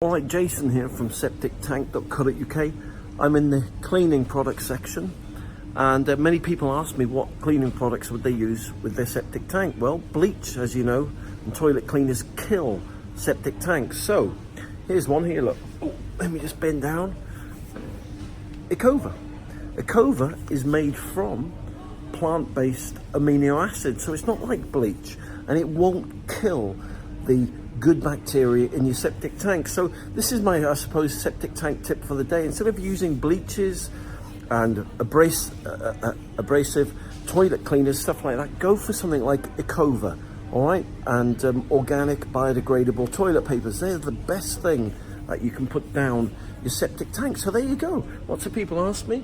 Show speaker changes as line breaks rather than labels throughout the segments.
Alright, Jason here from septictank.co.uk. I'm in the cleaning products section, and many people ask me what cleaning products would they use with their septic tank. Well, bleach, as you know, and toilet cleaners kill septic tanks. So here's one here, look. Oh, let me just bend down. Ecova. Ecova is made from plant-based amino acids, so it's not like bleach, and it won't kill the good bacteria in your septic tank. So this is my, I suppose, septic tank tip for the day. Instead of using bleaches and abrasive toilet cleaners, stuff like that, go for something like Ecova, all right? And organic biodegradable toilet papers. They're the best thing that you can put down your septic tank. So there you go. Lots of people ask me,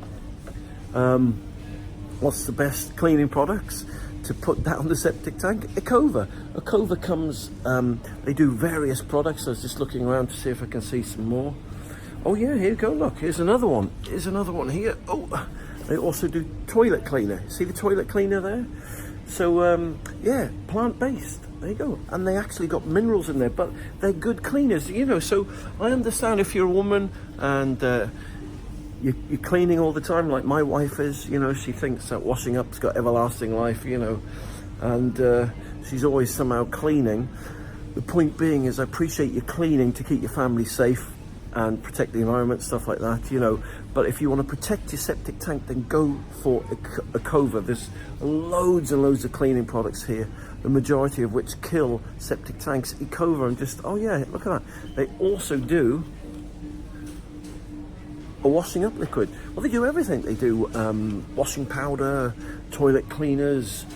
what's the best cleaning products to put down the septic tank? Ecova. Ecova comes, they do various products. I was just looking around to see if I can see some more. Oh yeah, here you go, look, here's another one. Here's another one here. Oh, they also do toilet cleaner. See the toilet cleaner there? So, yeah, plant-based, there you go. And they actually got minerals in there, but they're good cleaners, you know. So I understand if you're a woman and you're cleaning all the time, like my wife is, you know, she thinks that washing up's got everlasting life, you know, and she's always somehow cleaning. The point being is I appreciate you cleaning to keep your family safe and protect the environment, stuff like that, you know. But if you want to protect your septic tank, then go for Ecova. There's loads and loads of cleaning products here, the majority of which kill septic tanks. Ecova, and just, oh yeah, look at that. They also do a washing up liquid. Well, they do everything. They do washing powder, toilet cleaners,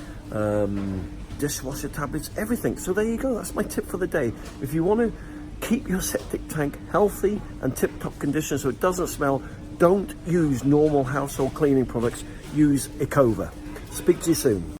dishwasher tablets, everything. So there you go. That's my tip for the day. If you want to keep your septic tank healthy and tip-top condition so it doesn't smell, don't use normal household cleaning products. Use Ecova. Speak to you soon.